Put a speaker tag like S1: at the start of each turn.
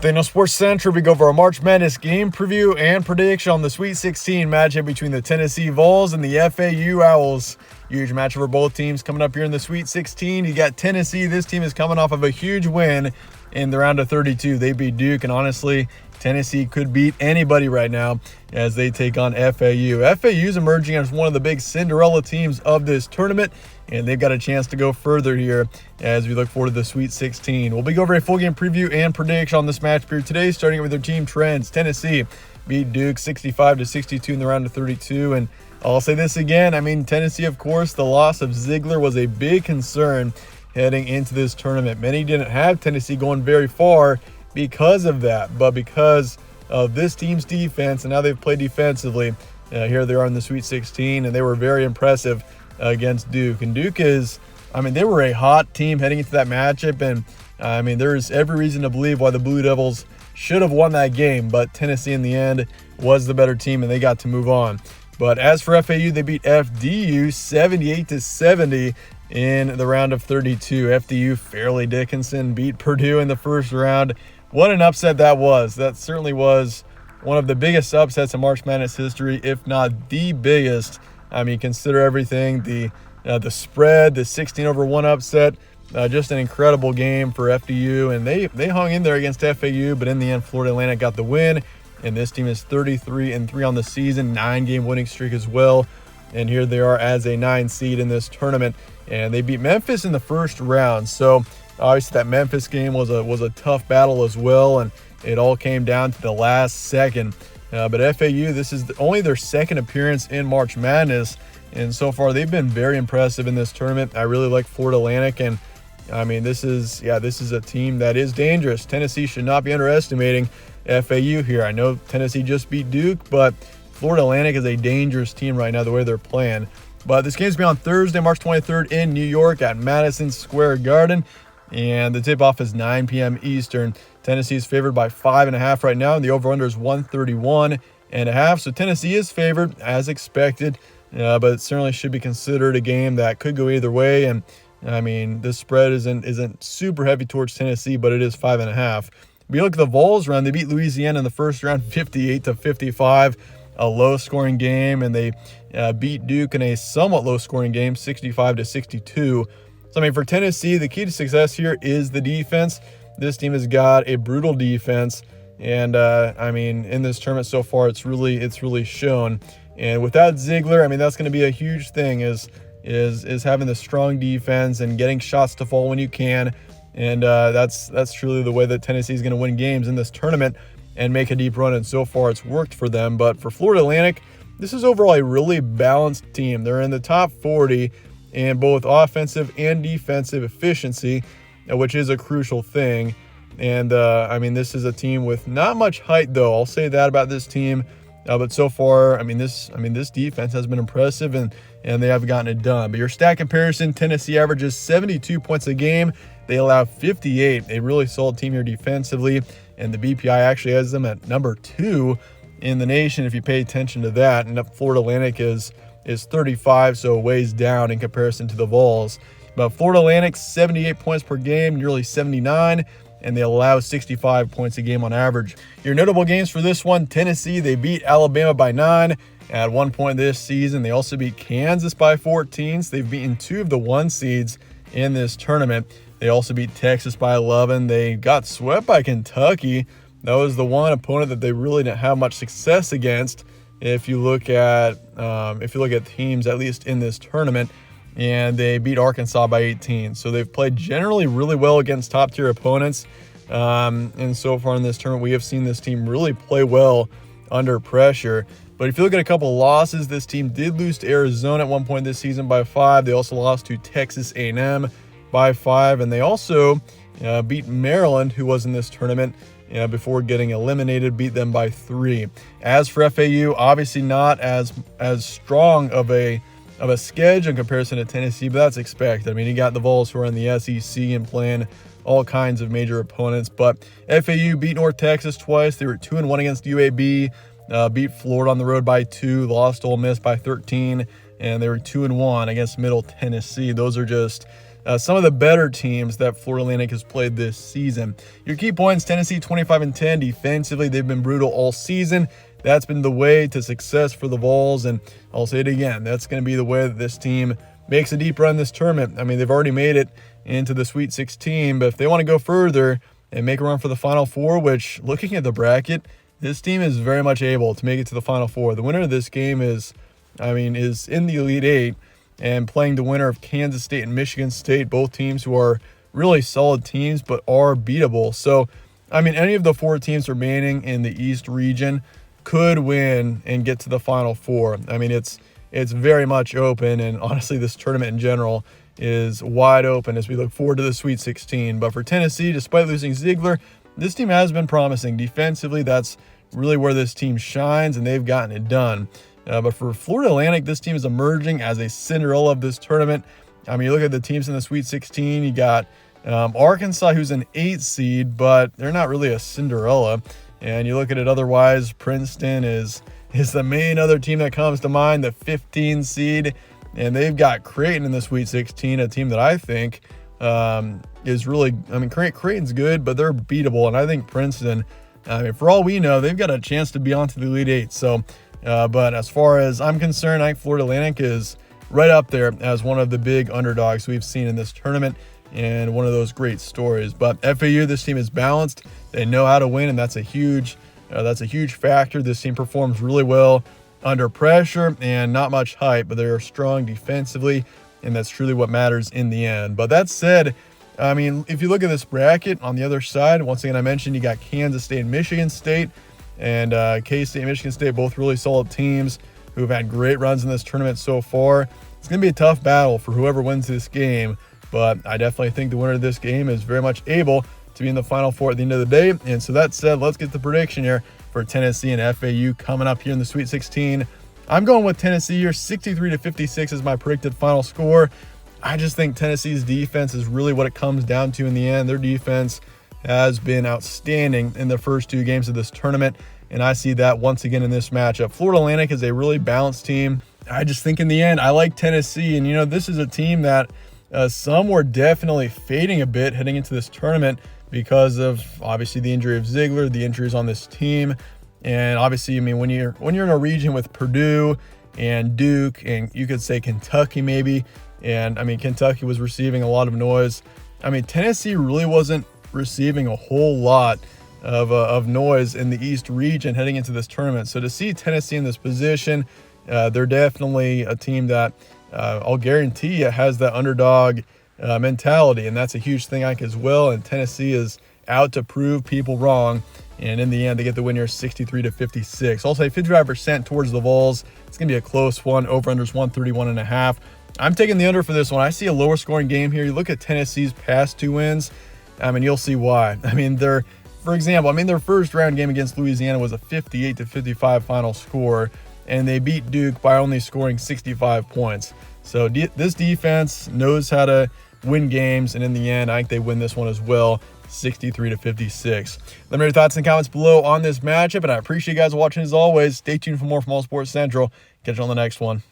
S1: Daniel Sports Center, we go over our March Madness game preview and prediction on the Sweet 16 matchup between the Tennessee Vols and the FAU Owls. Huge matchup for both teams coming up here in the Sweet 16. You got Tennessee. This team is coming off of a huge win in the round of 32. They beat Duke, and honestly, Tennessee could beat anybody right now as they take on FAU. FAU is emerging as one of the big Cinderella teams of this tournament, and they've got a chance to go further here as we look forward to the Sweet 16. We'll be going over a full game preview and prediction on this match here today, starting with their team trends. Tennessee beat Duke 65-62 in the round of 32, and I'll say this again. Tennessee, of course, the loss of Ziegler was a big concern heading into this tournament. Many didn't have Tennessee going very far because of that, but because of this team's defense and how they've played defensively, here they are in the Sweet 16, and they were very impressive against Duke. And Duke is, they were a hot team heading into that matchup, and there's every reason to believe why the Blue Devils should have won that game, but Tennessee in the end was the better team, and they got to move on. But as for FAU, they beat FDU 78-70 in the round of 32. FDU, Fairleigh Dickinson beat Purdue in the first round. What an upset that was. That certainly was one of the biggest upsets in March Madness history, if not the biggest. Consider everything, the spread, the 16-1 upset, just an incredible game for FDU, and they hung in there against FAU, but in the end, Florida Atlantic got the win, and this team is 33-3 on the season, 9-game winning streak as well, and here they are as a 9 seed in this tournament, and they beat Memphis in the first round. So obviously that Memphis game was a tough battle as well, and it all came down to the last second. But FAU, this is only their second appearance in March Madness, and so far they've been very impressive in this tournament. I really like Florida Atlantic, and this is a team that is dangerous. Tennessee should not be underestimating FAU here. I know Tennessee just beat Duke, but Florida Atlantic is a dangerous team right now the way they're playing. But this game's going to be on Thursday, March 23rd in New York at Madison Square Garden, and the tip-off is 9 p.m. Eastern. Tennessee is favored by 5.5 right now, and the over-under is 131.5. So Tennessee is favored as expected, but it certainly should be considered a game that could go either way. And this spread isn't super heavy towards Tennessee, but it is 5.5. We look at the Vols round. They beat Louisiana in the first round 58-55, a low-scoring game, and they beat Duke in a somewhat low-scoring game 65-62. So for Tennessee, the key to success here is the defense. This team has got a brutal defense, and in this tournament so far, it's really shown. And without Ziegler, that's going to be a huge thing. Is having the strong defense and getting shots to fall when you can, and that's truly the way that Tennessee is going to win games in this tournament and make a deep run. And so far, it's worked for them. But for Florida Atlantic, this is overall a really balanced team. They're in the top 40 in both offensive and defensive efficiency, which is a crucial thing. And this is a team with not much height, though. I'll say that about this team. But so far, this defense has been impressive, and they have gotten it done. But your stat comparison: Tennessee averages 72 points a game. They allow 58. A really solid team here defensively, and the BPI actually has them at number 2 in the nation if you pay attention to that. And Florida Atlantic is 35, so ways down in comparison to the Vols. But Florida Atlantic, 78 points per game, nearly 79, and they allow 65 points a game on average. Your notable games for this one: Tennessee, they beat Alabama by 9 at one point this season. They also beat Kansas by 14, so they've beaten 2 of the 1 seeds in this tournament. They also beat Texas by 11. They got swept by Kentucky. That was the one opponent that they really didn't have much success against if you look at teams, at least in this tournament. And they beat Arkansas by 18. So they've played generally really well against top-tier opponents. And so far in this tournament, we have seen this team really play well under pressure. But if you look at a couple of losses, this team did lose to Arizona at one point this season by 5. They also lost to Texas A&M by 5. And they also beat Maryland, who was in this tournament, before getting eliminated, beat them by 3. As for FAU, obviously not as strong of a schedule in comparison to Tennessee, but that's expected. You got the Vols who are in the SEC and playing all kinds of major opponents. But FAU beat North Texas twice. They were 2-1 against UAB, beat Florida on the road by 2, lost to Ole Miss by 13, and they were 2-1 against Middle Tennessee. Those are just some of the better teams that Florida Atlantic has played this season. Your key points: Tennessee 25-10 defensively. They've been brutal all season. That's been the way to success for the Vols, and I'll say it again, that's going to be the way that this team makes a deep run this tournament. I mean, they've already made it into the Sweet 16, but if they want to go further and make a run for the Final Four, which, looking at the bracket, this team is very much able to make it to the Final Four. The winner of this game is in the Elite Eight and playing the winner of Kansas State and Michigan State, both teams who are really solid teams but are beatable. So, I mean, any of the 4 teams remaining in the East region could win and get to the Final Four. I mean, it's very much open, and honestly, this tournament in general is wide open as we look forward to the Sweet 16. But for Tennessee, despite losing Ziegler, this team has been promising. Defensively, that's really where this team shines, and they've gotten it done. But for Florida Atlantic, this team is emerging as a Cinderella of this tournament. I mean, you look at the teams in the Sweet 16, you got Arkansas, who's an 8 seed, but they're not really a Cinderella. And you look at it otherwise, Princeton is the main other team that comes to mind, the 15 seed. And they've got Creighton in the Sweet 16, a team that I think is really, I mean, Creighton's good, but they're beatable. And I think Princeton, I mean, for all we know, they've got a chance to be on to the Elite Eight. So, but as far as I'm concerned, I think Florida Atlantic is right up there as one of the big underdogs we've seen in this tournament and one of those great stories. But FAU, this team is balanced. They know how to win, and that's a huge factor. This team performs really well under pressure and not much hype, but they're strong defensively, and that's truly what matters in the end. But that said, I mean, if you look at this bracket on the other side, once again, I mentioned you got Kansas State and Michigan State, and K-State and Michigan State, both really solid teams who have had great runs in this tournament so far. It's going to be a tough battle for whoever wins this game, but I definitely think the winner of this game is very much able to be in the Final Four at the end of the day. And so that said, let's get the prediction here for Tennessee and FAU coming up here in the Sweet 16. I'm going with Tennessee here. 63-56 is my predicted final score. I just think Tennessee's defense is really what it comes down to in the end. Their defense has been outstanding in the first 2 games of this tournament, and I see that once again in this matchup. Florida Atlantic is a really balanced team. I just think in the end, I like Tennessee, and this is a team that some were definitely fading a bit heading into this tournament because of obviously the injury of Ziegler, the injuries on this team, and obviously, I mean, when you're in a region with Purdue and Duke, and you could say Kentucky maybe, and I mean Kentucky was receiving a lot of noise. I mean, Tennessee really wasn't receiving a whole lot of noise in the East region heading into this tournament. So to see Tennessee in this position, they're definitely a team that I'll guarantee you has that underdog mentality, and that's a huge thing I think as well. And Tennessee is out to prove people wrong, and in the end, they get the win here 63-56. I'll say 55% towards the Vols. It's going to be a close one. Over-under's 131.5. I'm taking the under for this one. I see a lower scoring game here. You look at Tennessee's past 2 wins, I mean, you'll see why. I mean, for example, their first round game against Louisiana was a 58-55 final score, and they beat Duke by only scoring 65 points. So this defense knows how to win games, and in the end, I think they win this one as well, 63-56. Let me know your thoughts in the comments below on this matchup, and I appreciate you guys watching as always. Stay tuned for more from All Sports Central. Catch you on the next one.